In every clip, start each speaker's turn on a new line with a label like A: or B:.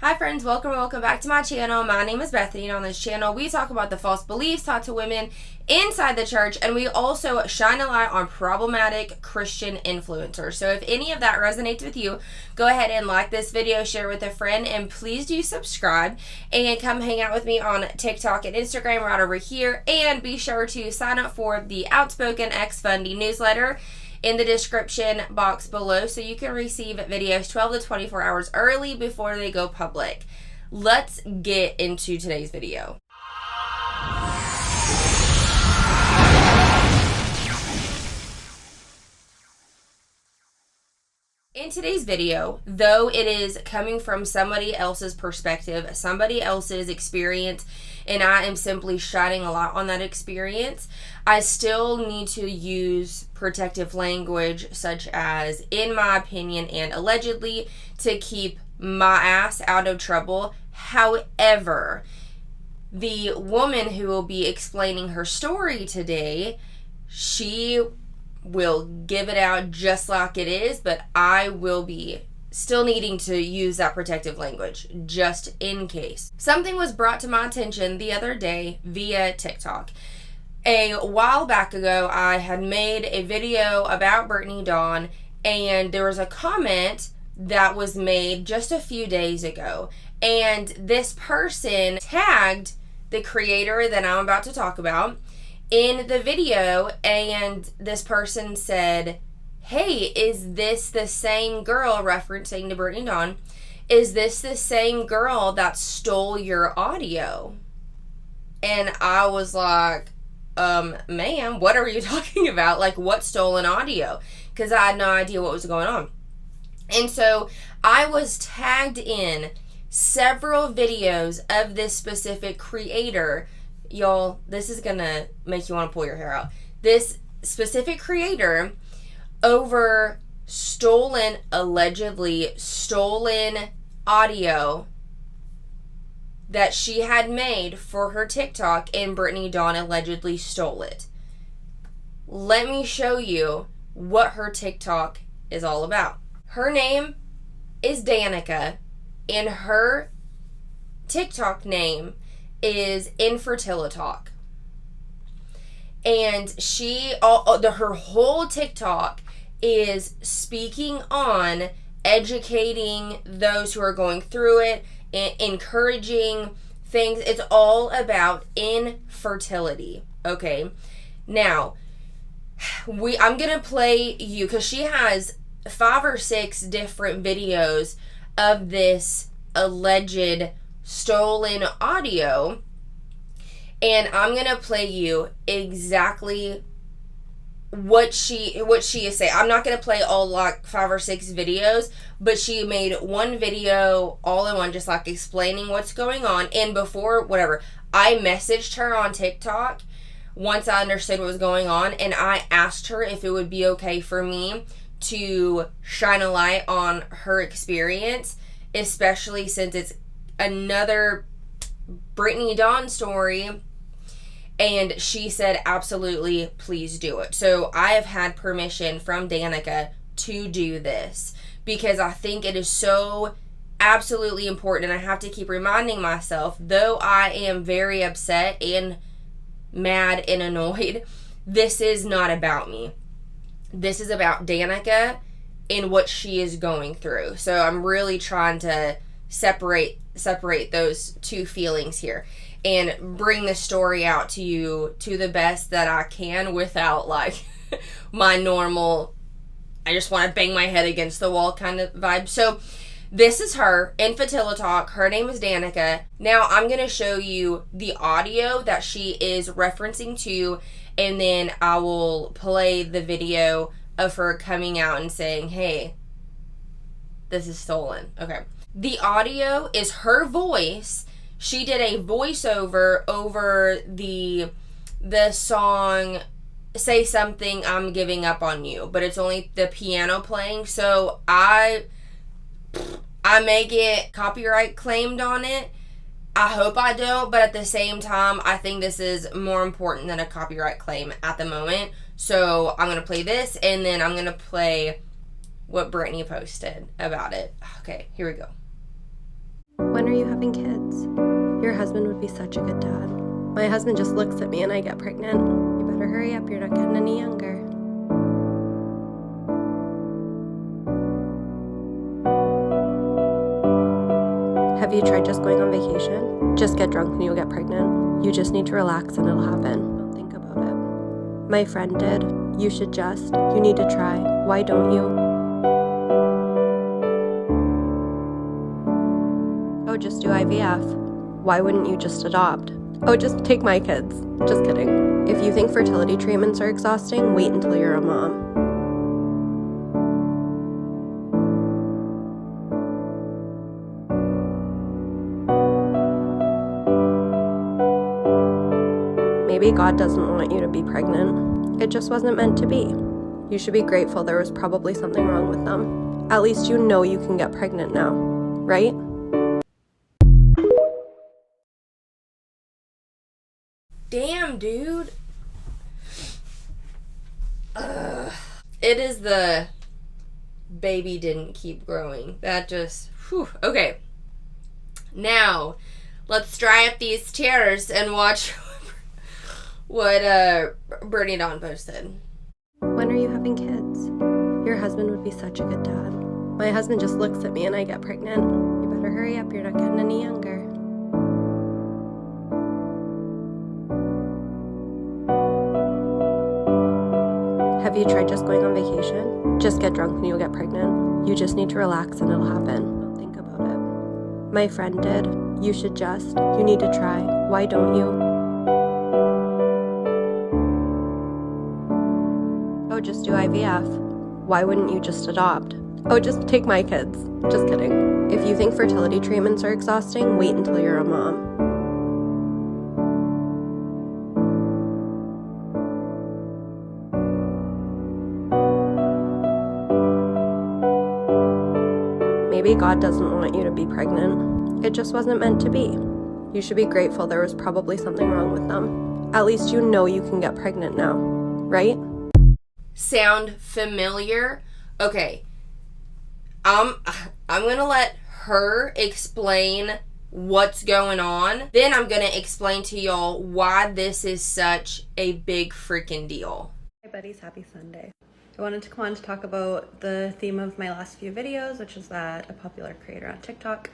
A: Hi friends, welcome back to my channel. My name is Bethany, and on this channel we talk about the false beliefs taught to women inside the church, and we also shine a light on problematic Christian influencers. So if any of that resonates with you, go ahead and like this video, share with a friend, and please do subscribe and come hang out with me on TikTok and Instagram right over here, and be sure to sign up for the Outspoken X Funding newsletter in the description box below so you can receive videos 12 to 24 hours early before they go public. Let's get into today's video. In today's video, though it is coming from somebody else's perspective, somebody else's experience, and I am simply shining a light on that experience, I still need to use protective language such as "in my opinion" and "allegedly" to keep my ass out of trouble. However, the woman who will be explaining her story today, she will give it out just like it is, but I will be still needing to use that protective language just in case. Something was brought to my attention the other day via TikTok. A while back ago, I had made a video about Brittany Dawn, and there was a comment that was made just a few days ago, and this person tagged the creator that I'm about to talk about in the video, and this person said, "Hey, is this the same girl," referencing to Brittany Dawn, "is this the same girl that stole your audio?" And I was like, ma'am, what are you talking about? Like, what stolen audio? Because I had no idea what was going on. And so I was tagged in several videos of this specific creator. Y'all, this is gonna make you want to pull your hair out. This specific creator over allegedly stolen audio that she had made for her TikTok, and Brittany Dawn allegedly stole it. Let me show you what her TikTok is all about. Her name is Danica, and her TikTok name is Infertilitalk. And her whole TikTok is speaking on educating those who are going through it and encouraging things. It's all about infertility. Okay. Now, I'm gonna play you, because she has 5 or 6 different videos of this alleged stolen audio, and I'm gonna play you exactly what she is saying. I'm not gonna play all like 5 or 6 videos, but she made one video all in one, just like explaining what's going on. And before I messaged her on TikTok once I understood what was going on, and I asked her if it would be okay for me to shine a light on her experience, especially since it's another Brittany Dawn story. And she said, absolutely, please do it. So I have had permission from Danica to do this, because I think it is so absolutely important, and I have to keep reminding myself, though I am very upset and mad and annoyed, this is not about me. This is about Danica and what she is going through. So I'm really trying to separate those two feelings here and bring the story out to you to the best that I can, without like my normal, I just want to bang my head against the wall kind of vibe. So this is her, Infertilitalk. Her name is Danica. Now I'm going to show you the audio that she is referencing to, and then I will play the video of her coming out and saying, "Hey, this is stolen." Okay. The audio is her voice. She did a voiceover over the song "Say Something, I'm Giving Up on You," but it's only the piano playing. So I may get copyright claimed on it. I hope I don't, but at the same time, I think this is more important than a copyright claim at the moment. So I'm going to play this, and then I'm going to play what Brittany posted about it. Okay, here we go.
B: When are you having kids? Your husband would be such a good dad. My husband just looks at me and I get pregnant. You better hurry up, you're not getting any younger. Have you tried just going on vacation? Just get drunk and you'll get pregnant. You just need to relax and it'll happen. Don't think about it. My friend did. You should just. You need to try. Why don't you? Oh, just do IVF. Why wouldn't you just adopt? Oh, just take my kids. Just kidding. If you think fertility treatments are exhausting, wait until you're a mom. Maybe God doesn't want you to be pregnant. It just wasn't meant to be. You should be grateful there was probably something wrong with them. At least you know you can get pregnant now, right?
A: Damn, dude. Ugh. It is the baby didn't keep growing. That just, whew. Okay. Now, let's dry up these tears and watch what Brittany Dawn posted.
B: When are you having kids? Your husband would be such a good dad. My husband just looks at me and I get pregnant. You better hurry up, you're not getting any younger. Have you tried just going on vacation? Just get drunk and you'll get pregnant. You just need to relax and it'll happen. Don't think about it. My friend did. You should just. You need to try. Why don't you? Oh, just do IVF. Why wouldn't you just adopt? Oh, just take my kids. Just kidding. If you think fertility treatments are exhausting, wait until you're a mom. Maybe God doesn't want you to be pregnant. It just wasn't meant to be. You should be grateful there was probably something wrong with them. At least you know you can get pregnant now, right?
A: Sound familiar? Okay. I'm gonna let her explain what's going on. Then I'm gonna explain to y'all why this is such a big freaking deal.
B: Hi buddies, happy Sunday. I wanted to come on to talk about the theme of my last few videos, which is that a popular creator on TikTok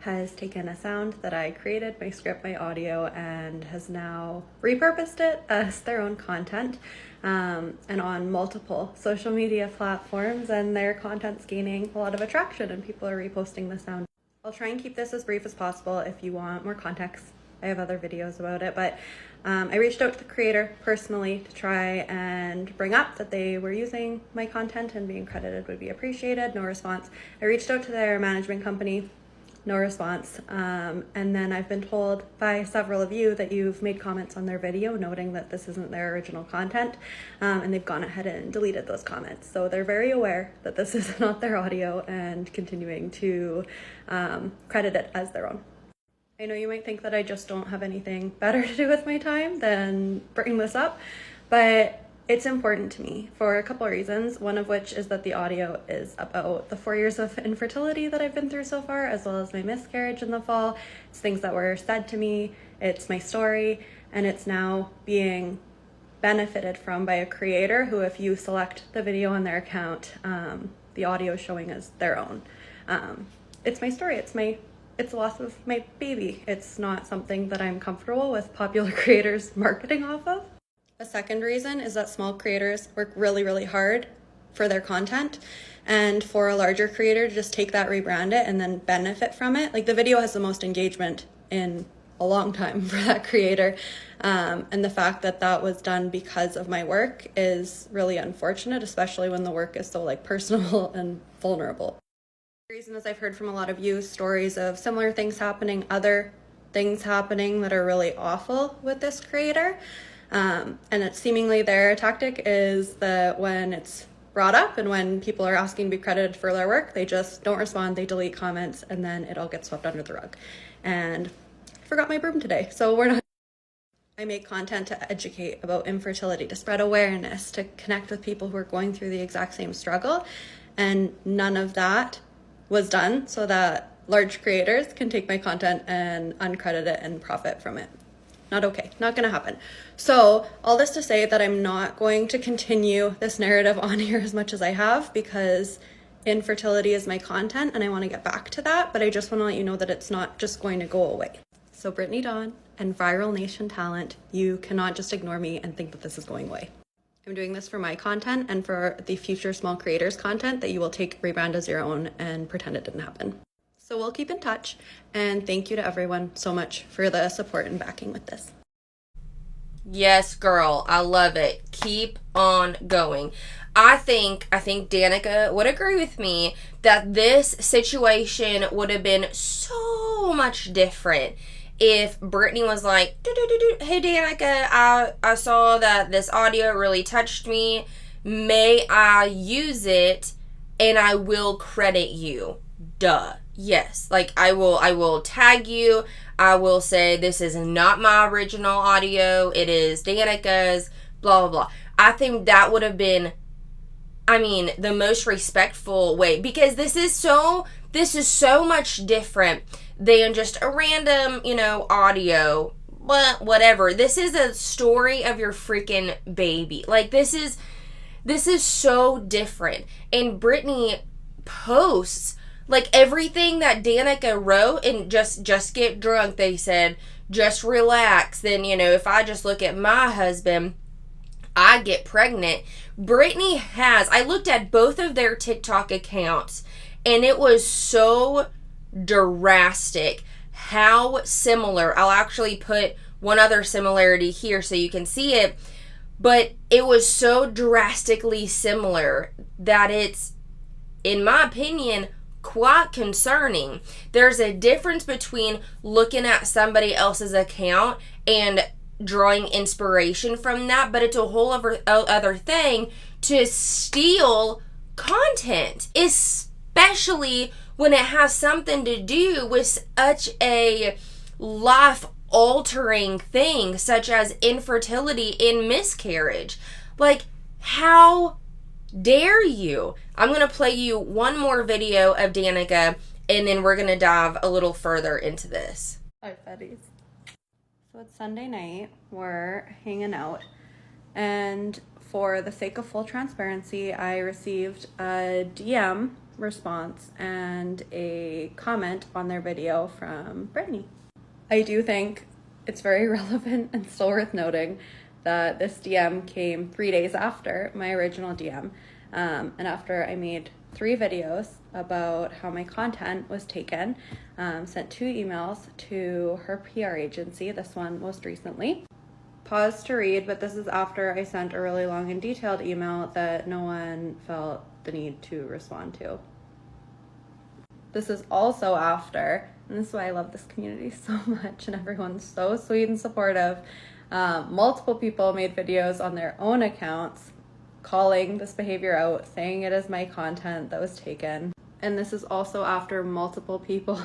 B: has taken a sound that I created, my script, my audio, and has now repurposed it as their own content and on multiple social media platforms, and their content's gaining a lot of attraction and people are reposting the sound. I'll try and keep this as brief as possible. If you want more context, I have other videos about it, but I reached out to the creator personally to try and bring up that they were using my content and being credited would be appreciated. No response. I reached out to their management company. No response. And then I've been told by several of you that you've made comments on their video noting that this isn't their original content, and they've gone ahead and deleted those comments. So they're very aware that this is not their audio and continuing to credit it as their own. I know you might think that I just don't have anything better to do with my time than bring this up, but it's important to me for a couple of reasons, one of which is that the audio is about the 4 years of infertility that I've been through so far, as well as my miscarriage in the fall. It's things that were said to me, it's my story, and it's now being benefited from by a creator who, if you select the video on their account, the audio is showing as their own. It's my story, it's the loss of my baby. It's not something that I'm comfortable with popular creators marketing off of. A second reason is that small creators work really, really hard for their content, and for a larger creator to just take that, rebrand it, and then benefit from it. Like, the video has the most engagement in a long time for that creator, and the fact that that was done because of my work is really unfortunate, especially when the work is so personal and vulnerable. The reason is I've heard from a lot of you stories of similar things happening, other things happening that are really awful with this creator. And it's seemingly their tactic is that when it's brought up and when people are asking to be credited for their work, they just don't respond, they delete comments, and then it all gets swept under the rug. And I forgot my broom today, so we're not. I make content to educate about infertility, to spread awareness, to connect with people who are going through the exact same struggle, and none of that was done so that large creators can take my content and uncredit it and profit from it. Not okay, not gonna happen. So all this to say that I'm not going to continue this narrative on here as much as I have, because infertility is my content and I want to get back to that, but I just want to let you know that it's not just going to go away. So Brittany Dawn and Viral Nation talent, you cannot just ignore me and think that this is going away. I'm doing this for my content and for the future small creators content that you will take, rebrand as your own, and pretend it didn't happen. So we'll keep in touch, and thank you to everyone so much for the support and backing with this.
A: Yes, girl, I love it. Keep on going. I think Danica would agree with me that this situation would have been so much different if Brittany was like, hey Danica, I saw that this audio really touched me. May I use it? And I will credit you. Duh. Yes. Like, I will tag you. I will say this is not my original audio. It is Danica's, blah, blah, blah. I think that would have been, the most respectful way, because this is so much different than just a random, audio, whatever. This is a story of your freaking baby. Like, this is so different. And Brittany posts, like, everything that Danica wrote, and just get drunk, they said, just relax. Then, if I just look at my husband, I get pregnant. Brittany I looked at both of their TikTok accounts, and it was so drastic how similar. I'll actually put one other similarity here so you can see it, but it was so drastically similar that it's, in my opinion, quite concerning. There's a difference between looking at somebody else's account and drawing inspiration from that, but it's a whole other thing to steal content, especially when it has something to do with such a life-altering thing such as infertility and miscarriage. Like, how dare you? I'm going to play you one more video of Danica, and then we're going to dive a little further into this.
B: Hi, Betties. So it's Sunday night, we're hanging out, and for the sake of full transparency, I received a DM response and a comment on their video from Brittany. I do think it's very relevant and still worth noting that this DM came 3 days after my original DM, and after I made 3 videos about how my content was taken, sent 2 emails to her PR agency, this one most recently. Pause to read, but this is after I sent a really long and detailed email that no one felt the need to respond to. This is also after, and this is why I love this community so much, and everyone's so sweet and supportive. Multiple people made videos on their own accounts calling this behavior out, saying it is my content that was taken. And this is also after multiple people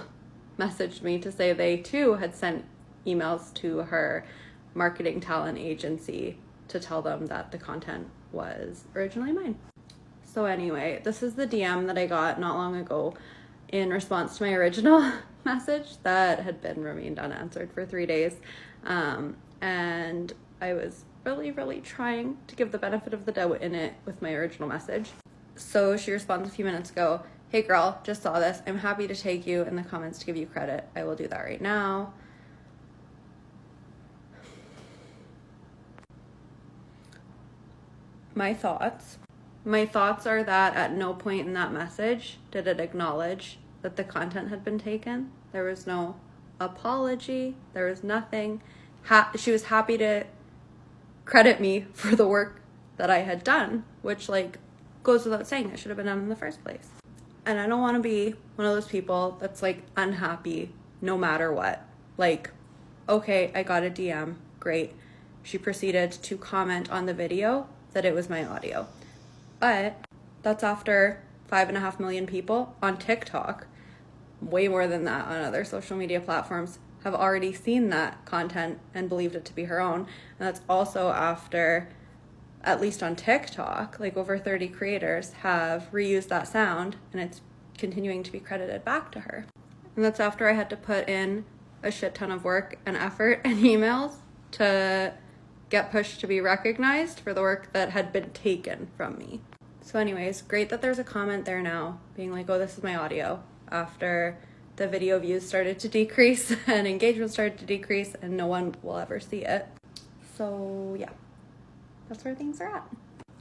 B: messaged me to say they too had sent emails to her marketing talent agency to tell them that the content was originally mine. So anyway, this is the DM that I got not long ago in response to my original message that had remained unanswered for 3 days. And I was really trying to give the benefit of the doubt in it with my original message. So she responds a few minutes ago, hey girl, just saw this. I'm happy to take you in the comments to give you credit. I will do that right now. My thoughts are that at no point in that message did it acknowledge that the content had been taken. There was no apology. There was nothing. She was happy to credit me for the work that I had done, which goes without saying. It should have been done in the first place. And I don't want to be one of those people that's unhappy no matter what. Okay, I got a DM, great. She proceeded to comment on the video that it was my audio. But that's after 5.5 million people on TikTok, way more than that on other social media platforms, have already seen that content and believed it to be her own. And that's also after, at least on TikTok, over 30 creators have reused that sound, and it's continuing to be credited back to her. And that's after I had to put in a shit ton of work and effort and emails to get pushed to be recognized for the work that had been taken from me. So anyways, great that there's a comment there now being like, oh, this is my audio, after the video views started to decrease and engagement started to decrease and no one will ever see it. So yeah, that's where things are at.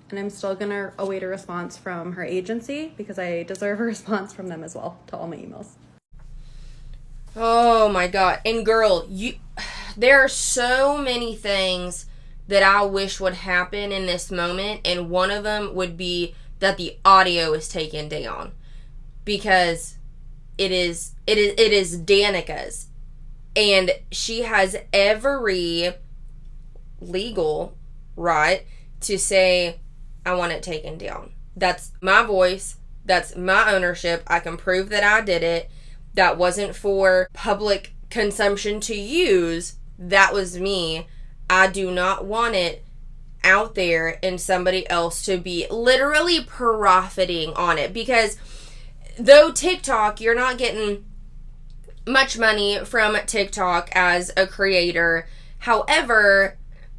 B: And I'm still gonna await a response from her agency because I deserve a response from them as well to all my emails.
A: Oh my God. And girl, there are so many things that I wish would happen in this moment, and one of them would be that the audio is taken down, because it is Danica's, and she has every legal right to say, I want it taken down. That's my voice. That's my ownership. I can prove that I did it. That wasn't for public consumption to use. That was me. I do not want it out there and somebody else to be literally profiting on it, because though TikTok, you're not getting much money from TikTok as a creator. However,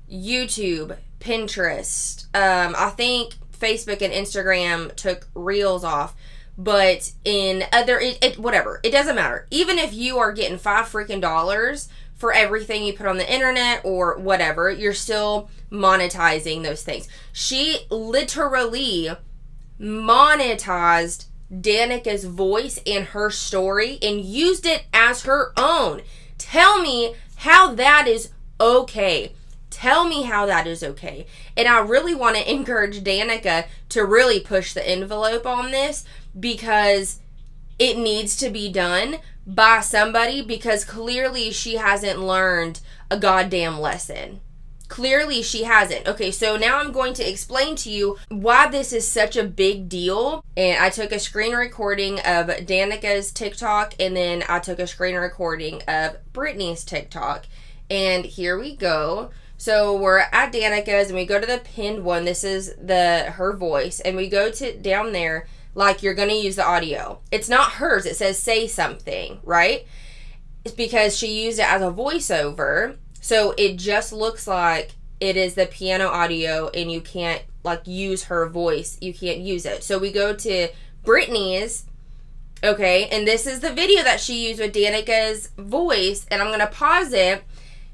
A: YouTube, Pinterest, I think Facebook and Instagram took Reels off, but in other, whatever, it doesn't matter. Even if you are getting $5 for everything you put on the internet or whatever, you're still monetizing those things. She literally monetized Danica's voice and her story and used it as her own. Tell me how that is okay. Tell me how that is okay. And I really want to encourage Danica to really push the envelope on this, because it needs to be done by somebody, because clearly she hasn't learned a goddamn lesson. Clearly she hasn't. Okay, so now I'm going to explain to you why this is such a big deal. And I took a screen recording of Danica's TikTok, and then I took a screen recording of Brittany's TikTok. And here we go. So we're at Danica's and we go to the pinned one. This is her voice, and we go to down there like you're going to use the audio. It's not hers. It says say something, right? It's because she used it as a voiceover. So it just looks like it is the piano audio, and you can't like use her voice. You can't use it. So we go to Brittany's, okay, and this is the video that she used with Danica's voice, and I'm going to pause it.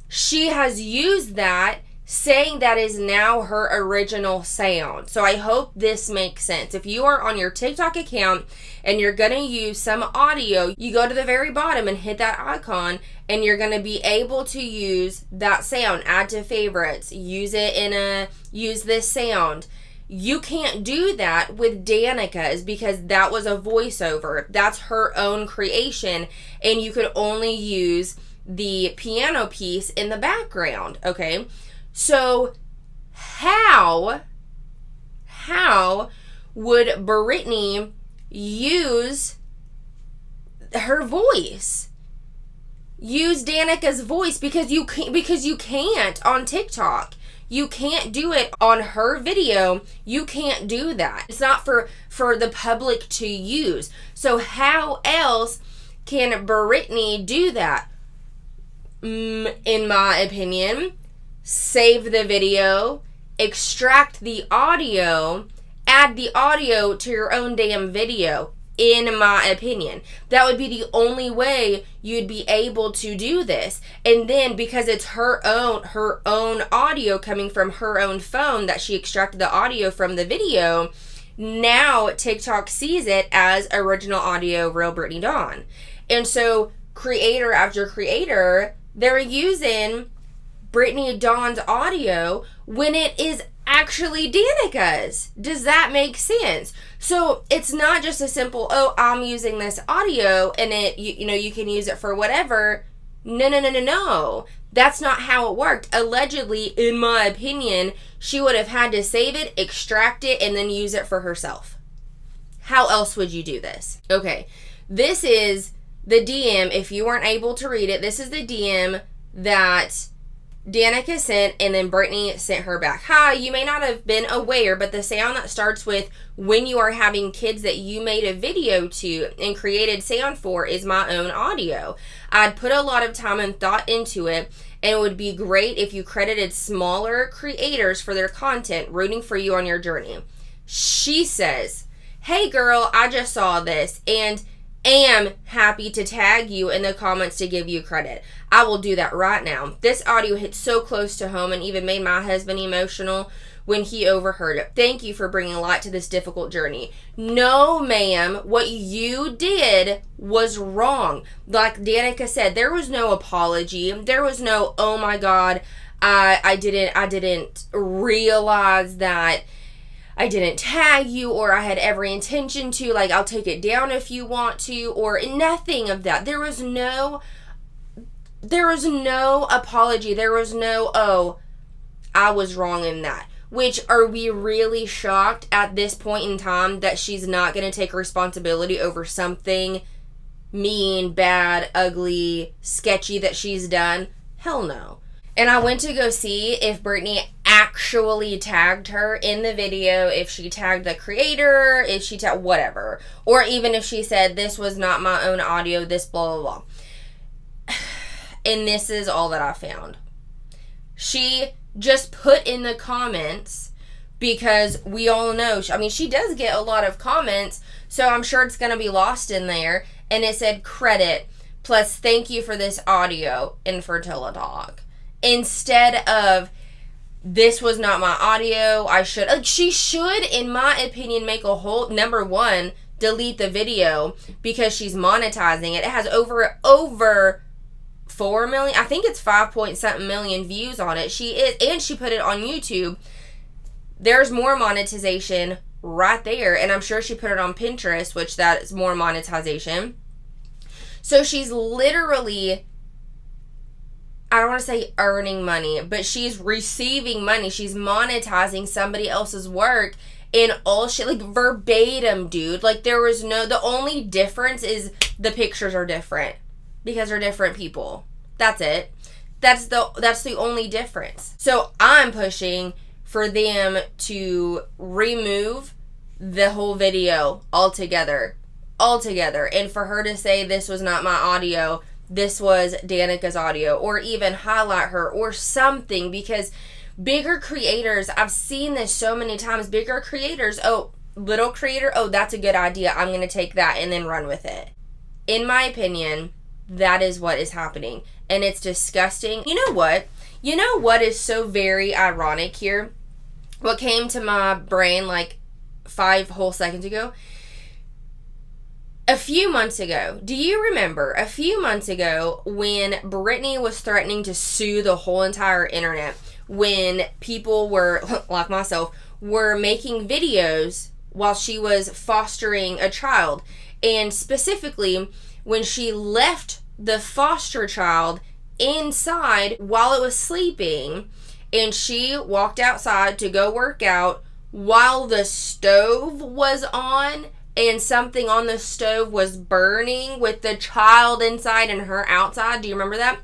A: She has used that, saying that is now her original sound. So I hope this makes sense. If you are on your TikTok account and you're going to use some audio, you go to the very bottom and hit that icon, and you're going to be able to use that sound. Add to favorites. Use this sound. You can't do that with Danica's, because that was a voiceover. That's her own creation, and you could only use the piano piece in the background, okay? So how would Brittany use her voice? Use Danica's voice, because you can't on TikTok. You can't do it on her video. You can't do that. It's not for the public to use. So how else can Brittany do that? In my opinion, save the video, extract the audio, add the audio to your own damn video. In my opinion, that would be the only way you'd be able to do this. And then, because it's her own audio coming from her own phone that she extracted the audio from the video, now TikTok sees it as original audio, real Brittany Dawn. And so creator after creator, they're using Brittany Dawn's audio when it is actually Danica's. Does that make sense? So it's not just a simple, oh, I'm using this audio and it, you can use it for whatever. No. That's not how it worked. Allegedly, in my opinion, she would have had to save it, extract it, and then use it for herself. How else would you do this? Okay, this is the DM. If you weren't able to read it, this is the DM that Danica sent, and then Brittany sent her back. Hi, you may not have been aware, but the sound that starts with when you are having kids that you made a video to and created sound for is my own audio. I'd put a lot of time and thought into it, and it would be great if you credited smaller creators for their content, rooting for you on your journey. She says, hey girl, I just saw this, and am happy to tag you in the comments to give you credit. I will do that right now. This audio hit so close to home and even made my husband emotional when he overheard it. Thank you for bringing light to this difficult journey. No, ma'am, what you did was wrong. Like Danica said, there was no apology. There was no, oh my God, I didn't realize that I didn't tag you, or I had every intention to, like, I'll take it down if you want to, or nothing of that. There was no apology. There was no, oh, I was wrong in that. Which, are we really shocked at this point in time that she's not going to take responsibility over something mean, bad, ugly, sketchy that she's done? Hell no. And I went to go see if Brittany actually tagged her in the video, if she tagged the creator, if she tagged whatever. Or even if she said, this was not my own audio, this blah, blah, blah. And this is all that I found. She just put in the comments, because we all know, I mean, she does get a lot of comments, so I'm sure it's going to be lost in there. And it said credit, plus thank you for this audio, infertility talk. Instead of, this was not my audio, she should, in my opinion, make a whole, number one, delete the video, because she's monetizing it. It has over 4 million, I think it's 5 point something million views on it. And she put it on YouTube. There's more monetization right there, and I'm sure she put it on Pinterest, which that is more monetization. So she's literally, I don't want to say earning money, but she's receiving money. She's monetizing somebody else's work and all shit, like verbatim, dude. Like, there was no, the only difference is the pictures are different because they're different people. That's it. That's the only difference. So I'm pushing for them to remove the whole video altogether, and for her to say, this was not my audio, this was Danica's audio, or even highlight her or something, because bigger creators, I've seen this so many times, bigger creators, oh, little creator, oh, that's a good idea, I'm going to take that and then run with it. In my opinion, that is what is happening, and it's disgusting. You know what? You know what is so very ironic here? What came to my brain like 5 whole seconds ago? A few months ago, do you remember a few months ago when Brittany was threatening to sue the whole entire internet, when people were, like myself, were making videos while she was fostering a child, and specifically when she left the foster child inside while it was sleeping, and she walked outside to go work out while the stove was on, and something on the stove was burning with the child inside and her outside. Do you remember that?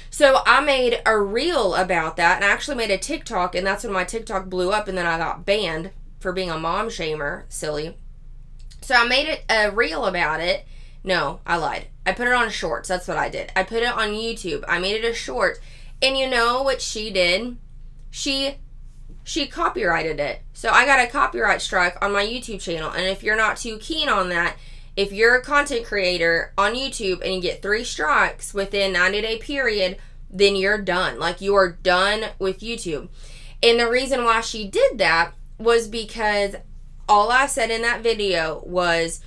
A: So I made a reel about that, and I actually made a TikTok, and that's when my TikTok blew up, and then I got banned for being a mom shamer. Silly. So I made a reel about it. No, I lied. I put it on shorts. That's what I did. I put it on YouTube. I made it a short. And you know what she did? She copyrighted it. So I got a copyright strike on my YouTube channel. And if you're not too keen on that, if you're a content creator on YouTube and you get 3 strikes within 90-day period, then you're done. Like, you are done with YouTube. And the reason why she did that was because all I said in that video was,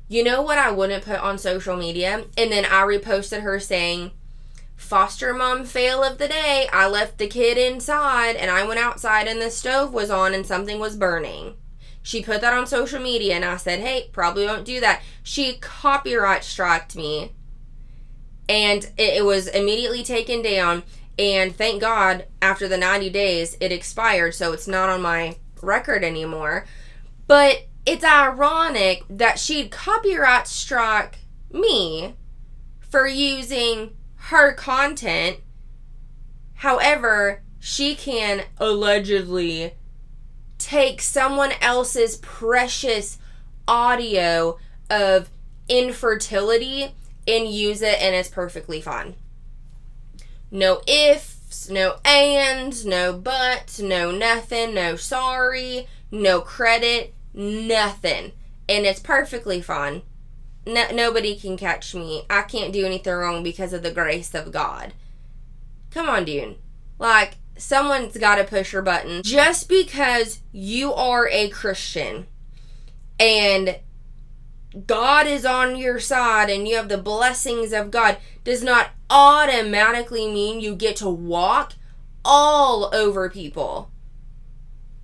A: you know what I wouldn't put on social media? And then I reposted her saying, foster mom fail of the day. I left the kid inside and I went outside and the stove was on and something was burning. She put that on social media and I said, hey, probably won't do that. She copyright striked me and it was immediately taken down. And thank God, after the 90 days, it expired, so it's not on my record anymore. But it's ironic that she'd copyright strike me for using her content. However, she can allegedly take someone else's precious audio of infertility and use it, and it's perfectly fine. No ifs, no ands, no buts, no nothing, no sorry, no credit, nothing. And it's perfectly fine. Nobody can catch me. I can't do anything wrong because of the grace of God. Come on, dude. Like, someone's got to push your button. Just because you are a Christian and God is on your side and you have the blessings of God does not automatically mean you get to walk all over people.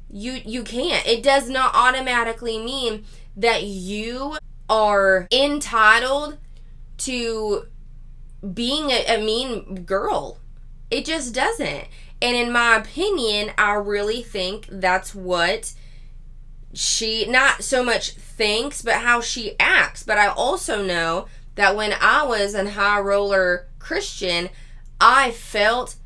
A: You can't. It does not automatically mean that you are entitled to being a mean girl. It just doesn't. And in my opinion, I really think that's what she, not so much thinks, but how she acts. But I also know that when I was a high roller Christian, I felt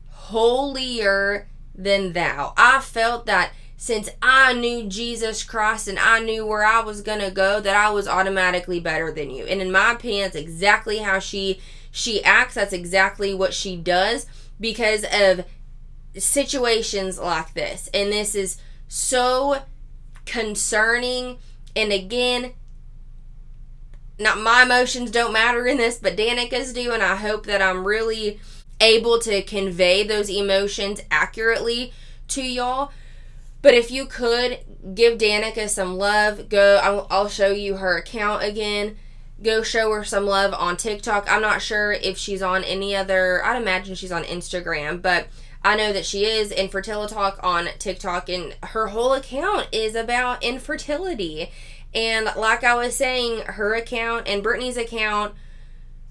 A: holier than thou. I felt that since I knew Jesus Christ and I knew where I was going to go, that I was automatically better than you. And in my opinion, that's exactly how she acts. That's exactly what she does because of situations like this. And this is so concerning. And again, not my emotions don't matter in this, but Danica's do, and I hope that I'm really able to convey those emotions accurately to y'all. But if you could give Danica some love, I'll show you her account again. Go show her some love on TikTok. I'm not sure if she's on any other, I'd imagine she's on Instagram, but I know that she is Infertility Talk on TikTok, and her whole account is about infertility. And like I was saying, her account and Brittany's account,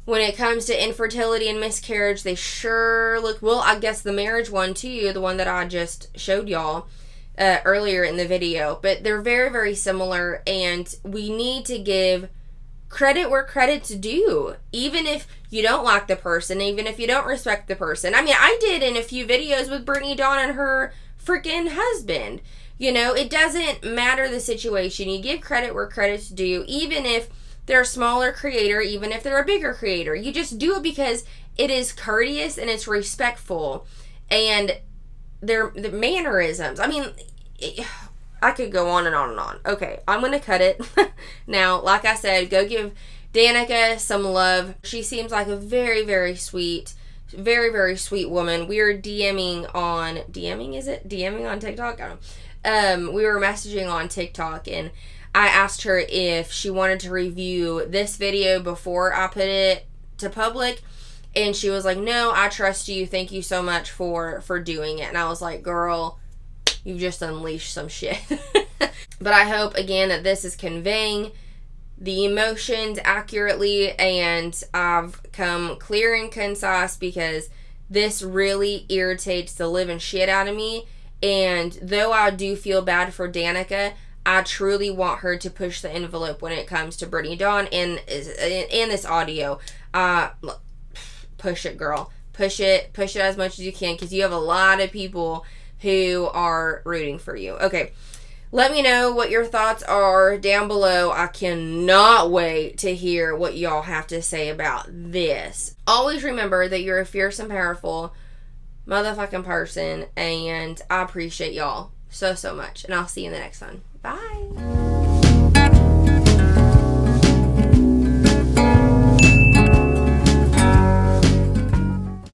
A: when it comes to infertility and miscarriage, they sure look, well, I guess the marriage one too, the one that I just showed y'all earlier in the video, but they're very, very similar, and we need to give credit where credit's due, even if you don't like the person, even if you don't respect the person. I mean, I did in a few videos with Brittany Dawn and her freaking husband. You know, it doesn't matter the situation. You give credit where credit's due, even if they're a smaller creator, even if they're a bigger creator. You just do it because it is courteous and it's respectful, and the mannerisms. I mean, I could go on and on and on. Okay, I'm going to cut it. Now, like I said, go give Danica some love. She seems like a very, very sweet, very, very sweet woman. We were DMing on TikTok? I don't know. We were messaging on TikTok, and I asked her if she wanted to review this video before I put it to public. And she was like, no, I trust you. Thank you so much for doing it. And I was like, girl, you've just unleashed some shit. But I hope, again, that this is conveying the emotions accurately, and I've come clear and concise, because this really irritates the living shit out of me. And though I do feel bad for Danica, I truly want her to push the envelope when it comes to Brittany Dawn and this audio. Push it, girl. Push it as much as you can, because you have a lot of people who are rooting for you. Okay, let me know what your thoughts are down below. I cannot wait to hear what y'all have to say about this. Always remember that you're a fierce and powerful motherfucking person, and I appreciate y'all so much, and I'll see you in the next one. Bye.